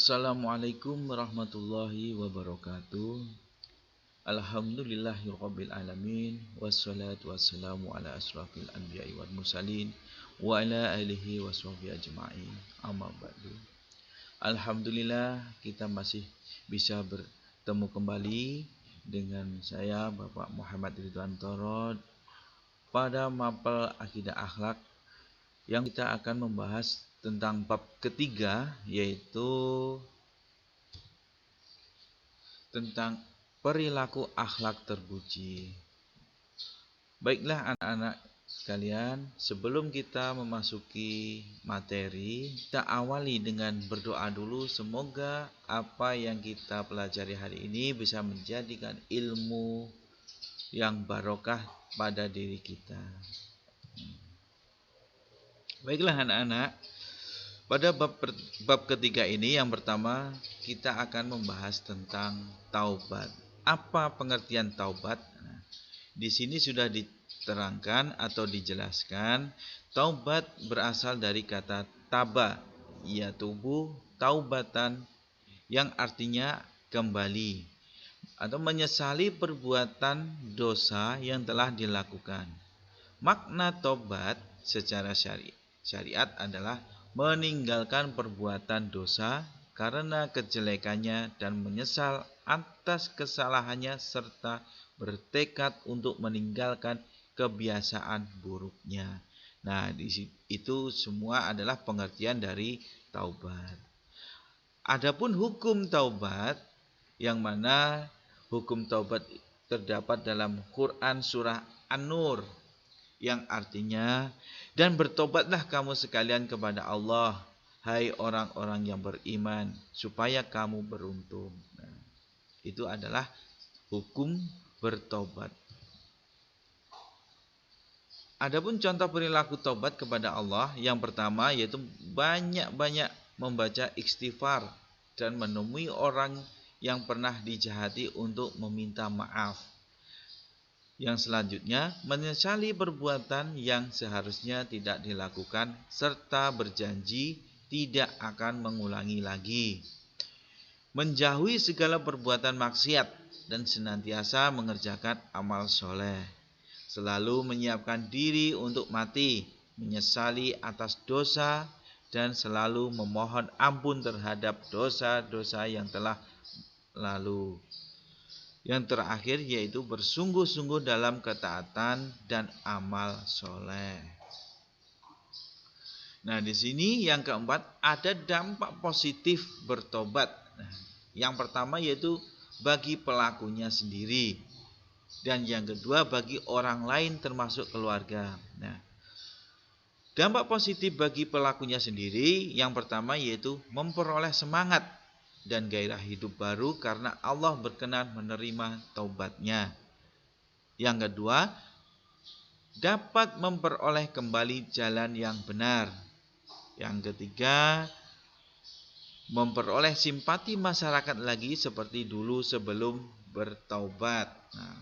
Assalamualaikum warahmatullahi wabarakatuh. Alhamdulillahirabbil alamin wassalatu wassalamu ala asrafil anbiya'i wal mursalin wa ala alihi washabihi ajma'in. Amma ba'du. Alhamdulillah kita masih bisa bertemu kembali dengan saya Bapak Muhammad Ridwan Torod pada mapel akidah akhlak yang kita akan membahas tentang bab ketiga, yaitu tentang perilaku akhlak terpuji. Baiklah anak-anak sekalian, sebelum kita memasuki materi, kita awali dengan berdoa dulu. Semoga apa yang kita pelajari hari ini bisa menjadikan ilmu yang barokah pada diri kita. Baiklah anak-anak, pada bab ketiga ini yang pertama kita akan membahas tentang taubat. Apa pengertian taubat? Nah, di sini sudah diterangkan atau dijelaskan, taubat berasal dari kata taba, yatubu taubatan, yang artinya kembali atau menyesali perbuatan dosa yang telah dilakukan. Makna taubat secara syariat adalah meninggalkan perbuatan dosa karena kejelekannya dan menyesal atas kesalahannya serta bertekad untuk meninggalkan kebiasaan buruknya. Nah, itu semua adalah pengertian dari taubat. Adapun hukum taubat, yang mana hukum taubat terdapat dalam Quran surah An-Nur, yang artinya, dan bertobatlah kamu sekalian kepada Allah, hai orang-orang yang beriman, supaya kamu beruntung. Nah, itu adalah hukum bertobat. Adapun contoh perilaku tobat kepada Allah, yang pertama yaitu banyak-banyak membaca istighfar dan menemui orang yang pernah dijahati untuk meminta maaf. Yang selanjutnya, menyesali perbuatan yang seharusnya tidak dilakukan serta berjanji tidak akan mengulangi lagi. Menjauhi segala perbuatan maksiat dan senantiasa mengerjakan amal soleh. Selalu menyiapkan diri untuk mati, menyesali atas dosa dan selalu memohon ampun terhadap dosa-dosa yang telah lalu. Yang terakhir yaitu bersungguh-sungguh dalam ketaatan dan amal soleh. Nah, di sini yang keempat ada dampak positif bertobat. Nah, yang pertama yaitu bagi pelakunya sendiri, dan yang kedua bagi orang lain termasuk keluarga. Nah, dampak positif bagi pelakunya sendiri, yang pertama yaitu memperoleh semangat dan gairah hidup baru karena Allah berkenan menerima taubatnya. Yang kedua, dapat memperoleh kembali jalan yang benar. Yang ketiga, memperoleh simpati masyarakat lagi seperti dulu sebelum bertaubat. Nah,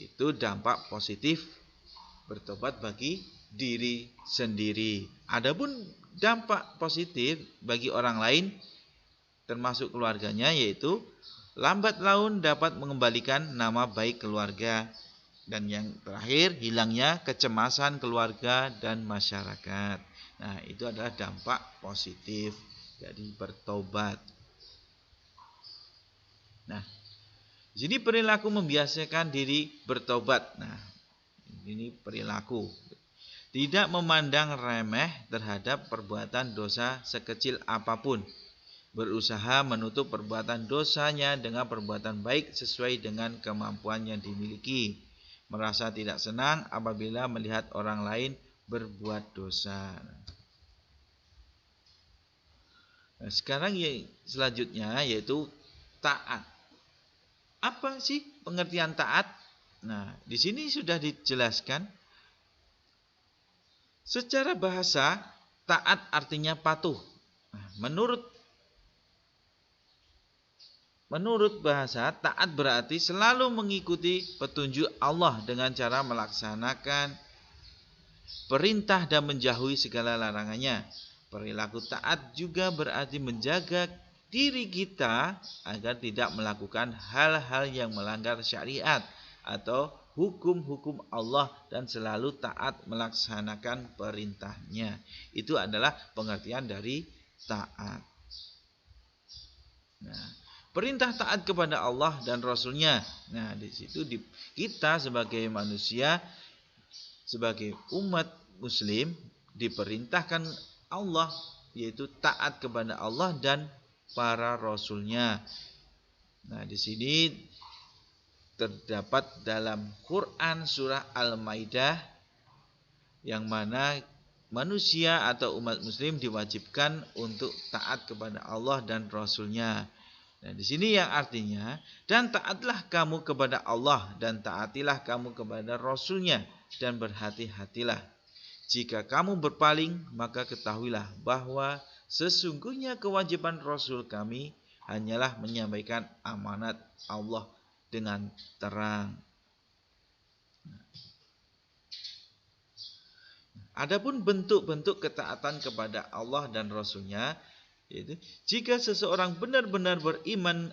itu dampak positif bertobat bagi diri sendiri. Adapun dampak positif bagi orang lain termasuk keluarganya, yaitu lambat laun dapat mengembalikan nama baik keluarga, dan yang terakhir hilangnya kecemasan keluarga dan masyarakat. Nah, itu adalah dampak positif dari bertobat. Nah, jadi perilaku membiasakan diri bertobat. Nah, ini perilaku tidak memandang remeh terhadap perbuatan dosa sekecil apapun. Berusaha menutup perbuatan dosanya dengan perbuatan baik sesuai dengan kemampuan yang dimiliki. Merasa tidak senang apabila melihat orang lain berbuat dosa. Nah, sekarang selanjutnya yaitu taat. Apa sih pengertian taat? Nah, di sini sudah dijelaskan. Secara bahasa, taat artinya patuh. Nah, Menurut bahasa, taat berarti selalu mengikuti petunjuk Allah dengan cara melaksanakan perintah dan menjauhi segala larangannya. Perilaku taat juga berarti menjaga diri kita agar tidak melakukan hal-hal yang melanggar syariat atau hukum-hukum Allah dan selalu taat melaksanakan perintahnya. Itu adalah pengertian dari taat. Nah, perintah taat kepada Allah dan Rasul-Nya. Nah, di situ kita sebagai manusia, sebagai umat Muslim diperintahkan Allah, yaitu taat kepada Allah dan para Rasul-Nya. Nah, di sini terdapat dalam Quran surah Al-Maidah yang mana manusia atau umat Muslim diwajibkan untuk taat kepada Allah dan Rasul-Nya. Nah, di sini yang artinya, dan taatlah kamu kepada Allah dan taatilah kamu kepada Rasul-Nya dan berhati-hatilah. Jika kamu berpaling, maka ketahuilah bahwa sesungguhnya kewajiban Rasul kami hanyalah menyampaikan amanat Allah dengan terang. Adapun bentuk-bentuk ketaatan kepada Allah dan Rasul-Nya, yaitu jika seseorang benar-benar beriman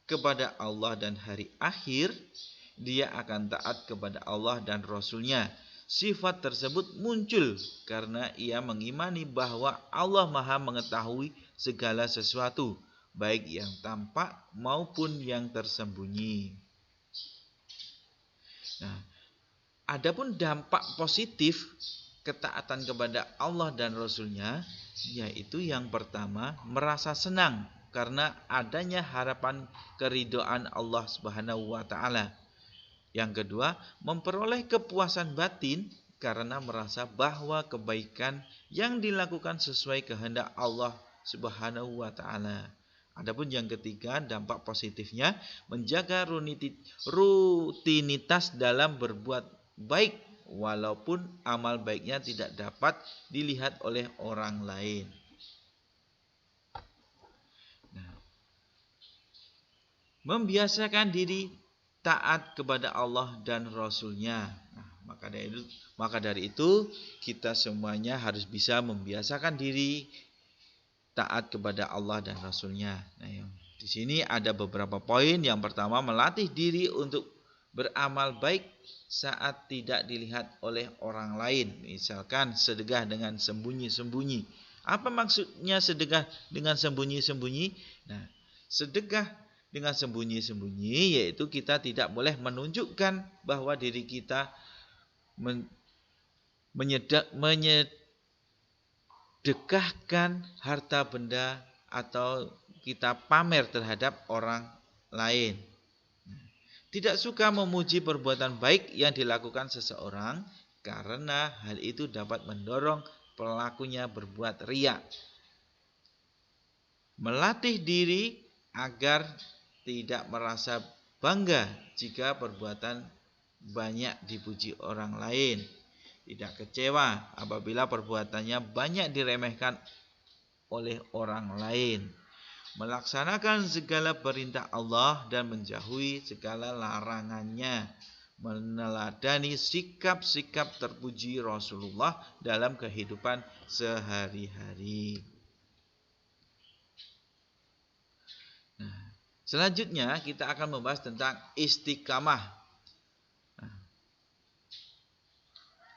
kepada Allah dan hari akhir, dia akan taat kepada Allah dan Rasul-Nya. Sifat tersebut muncul karena ia mengimani bahwa Allah Maha mengetahui segala sesuatu, baik yang tampak maupun yang tersembunyi. Nah, adapun dampak positif ketaatan kepada Allah dan Rasul-Nya, yaitu yang pertama, merasa senang karena adanya harapan keridhaan Allah Subhanahu wa taala. Yang kedua, memperoleh kepuasan batin karena merasa bahwa kebaikan yang dilakukan sesuai kehendak Allah Subhanahu wa taala. Adapun yang ketiga, dampak positifnya menjaga rutinitas dalam berbuat baik walaupun amal baiknya tidak dapat dilihat oleh orang lain. Nah, membiasakan diri taat kepada Allah dan Rasul-Nya. Nah, maka dari itu kita semuanya harus bisa membiasakan diri taat kepada Allah dan Rasul-Nya. Nah, di sini ada beberapa poin. Yang pertama, melatih diri untuk beramal baik saat tidak dilihat oleh orang lain. Misalkan sedekah dengan sembunyi-sembunyi. Apa maksudnya sedekah dengan sembunyi-sembunyi? Nah, sedekah dengan sembunyi-sembunyi yaitu kita tidak boleh menunjukkan bahwa diri kita menyedekahkan harta benda atau kita pamer terhadap orang lain. Tidak suka memuji perbuatan baik yang dilakukan seseorang karena hal itu dapat mendorong pelakunya berbuat riya. Melatih diri agar tidak merasa bangga jika perbuatan banyak dipuji orang lain. Tidak kecewa apabila perbuatannya banyak diremehkan oleh orang lain. Melaksanakan segala perintah Allah dan menjauhi segala larangannya. Meneladani sikap-sikap terpuji Rasulullah dalam kehidupan sehari-hari. Selanjutnya kita akan membahas tentang istiqamah.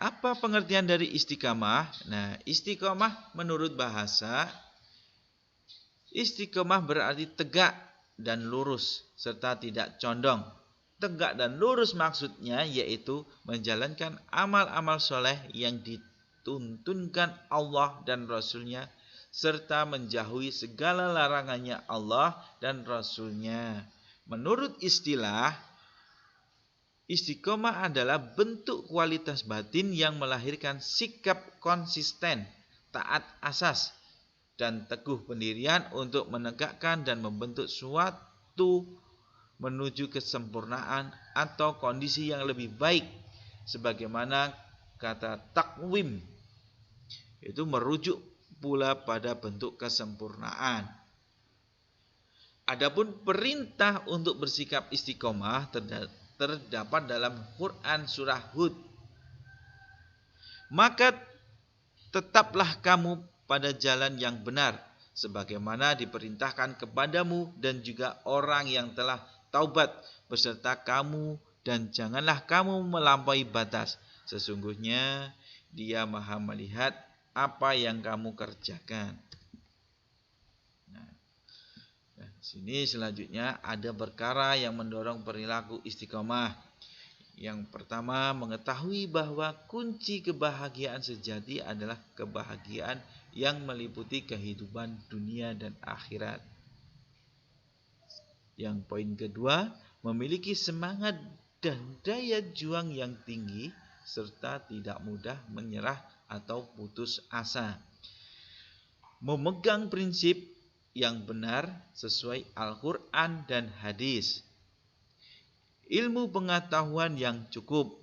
Apa pengertian dari istiqamah? Nah, istiqamah menurut bahasa, istiqamah berarti tegak dan lurus serta tidak condong. Tegak dan lurus maksudnya yaitu menjalankan amal-amal soleh yang dituntunkan Allah dan Rasul-Nya serta menjauhi segala larangannya Allah dan Rasul-Nya. Menurut istilah, istiqomah adalah bentuk kualitas batin yang melahirkan sikap konsisten, taat asas, dan teguh pendirian untuk menegakkan dan membentuk suatu menuju kesempurnaan atau kondisi yang lebih baik. Sebagaimana kata takwim, itu merujuk pula pada bentuk kesempurnaan. Adapun perintah untuk bersikap istiqomah terdapat dalam Quran surah Hud. Maka tetaplah kamu pada jalan yang benar sebagaimana diperintahkan kepadamu dan juga orang yang telah taubat beserta kamu, dan janganlah kamu melampaui batas. Sesungguhnya Dia Maha melihat apa yang kamu kerjakan. Nah, sini selanjutnya ada perkara yang mendorong perilaku istiqomah. Yang pertama, mengetahui bahwa kunci kebahagiaan sejati adalah kebahagiaan yang meliputi kehidupan dunia dan akhirat. Yang poin kedua, memiliki semangat dan daya juang yang tinggi serta tidak mudah menyerah atau putus asa. Memegang prinsip yang benar sesuai Al-Quran dan hadis. Ilmu pengetahuan yang cukup,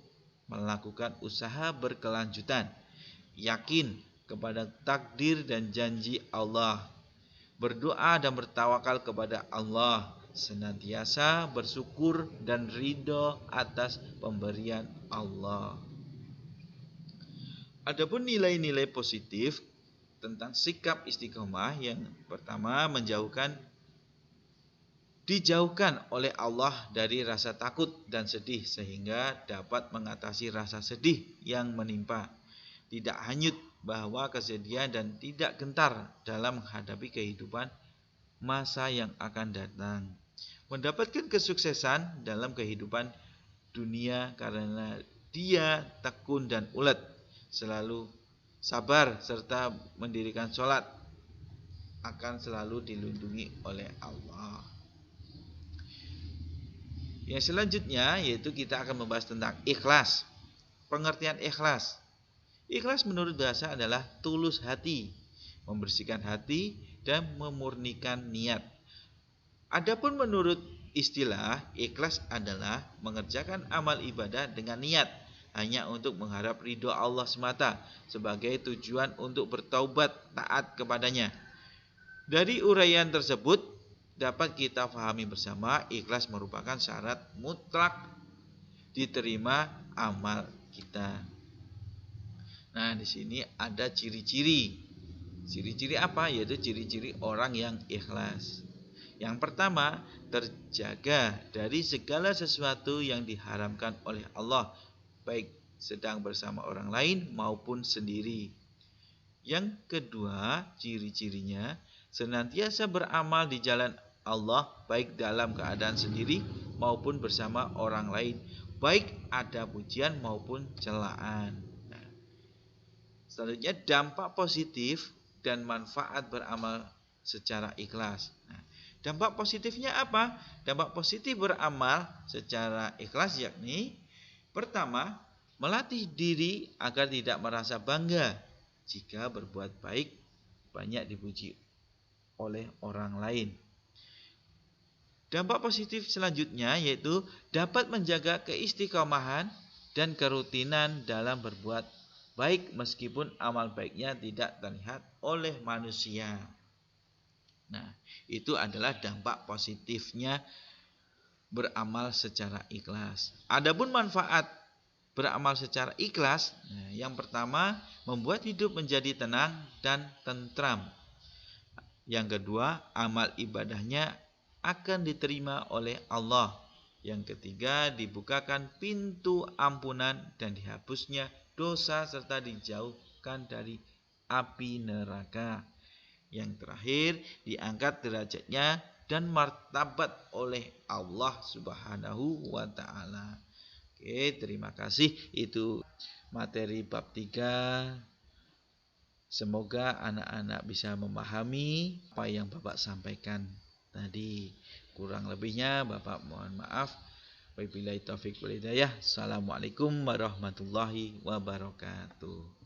melakukan usaha berkelanjutan, yakin kepada takdir dan janji Allah, berdoa dan bertawakal kepada Allah, senantiasa bersyukur dan ridho atas pemberian Allah. Adapun nilai-nilai positif tentang sikap istiqomah, yang pertama, dijauhkan oleh Allah dari rasa takut dan sedih sehingga dapat mengatasi rasa sedih yang menimpa. Tidak hanyut bahwa kesedihan dan tidak gentar dalam menghadapi kehidupan masa yang akan datang. Mendapatkan kesuksesan dalam kehidupan dunia karena dia tekun dan ulet, selalu sabar serta mendirikan sholat, akan selalu dilindungi oleh Allah. Yang selanjutnya yaitu kita akan membahas tentang ikhlas. Pengertian ikhlas. Ikhlas menurut bahasa adalah tulus hati, membersihkan hati dan memurnikan niat. Adapun menurut istilah, ikhlas adalah mengerjakan amal ibadah dengan niat hanya untuk mengharap ridho Allah semata sebagai tujuan untuk bertaubat taat kepadanya. Dari uraian tersebut dapat kita pahami bersama, ikhlas merupakan syarat mutlak diterima amal kita. Nah, di sini ada ciri-ciri. Ciri-ciri apa? Yaitu ciri-ciri orang yang ikhlas. Yang pertama, terjaga dari segala sesuatu yang diharamkan oleh Allah, baik sedang bersama orang lain maupun sendiri. Yang kedua, ciri-cirinya senantiasa beramal di jalan Allah, baik dalam keadaan sendiri maupun bersama orang lain, baik ada pujian maupun celaan. Nah, selanjutnya, dampak positif dan manfaat beramal secara ikhlas. Nah, dampak positifnya apa? Dampak positif beramal secara ikhlas yakni, pertama, melatih diri agar tidak merasa bangga jika berbuat baik banyak dipuji oleh orang lain. Dampak positif selanjutnya yaitu dapat menjaga keistiqomahan dan kerutinan dalam berbuat baik meskipun amal baiknya tidak terlihat oleh manusia. Nah, itu adalah dampak positifnya beramal secara ikhlas. Adapun manfaat beramal secara ikhlas, yang pertama, membuat hidup menjadi tenang dan tentram. Yang kedua, amal ibadahnya akan diterima oleh Allah. Yang ketiga, dibukakan pintu ampunan dan dihapusnya dosa serta dijauhkan dari api neraka. Yang terakhir, diangkat derajatnya dan martabat oleh Allah Subhanahu wa ta'ala. Oke, terima kasih. Itu materi bab 3. Semoga anak-anak bisa memahami apa yang Bapak sampaikan tadi. Kurang lebihnya Bapak mohon maaf. Wabillahi taufiq wal hidayah. Assalamualaikum warahmatullahi wabarakatuh.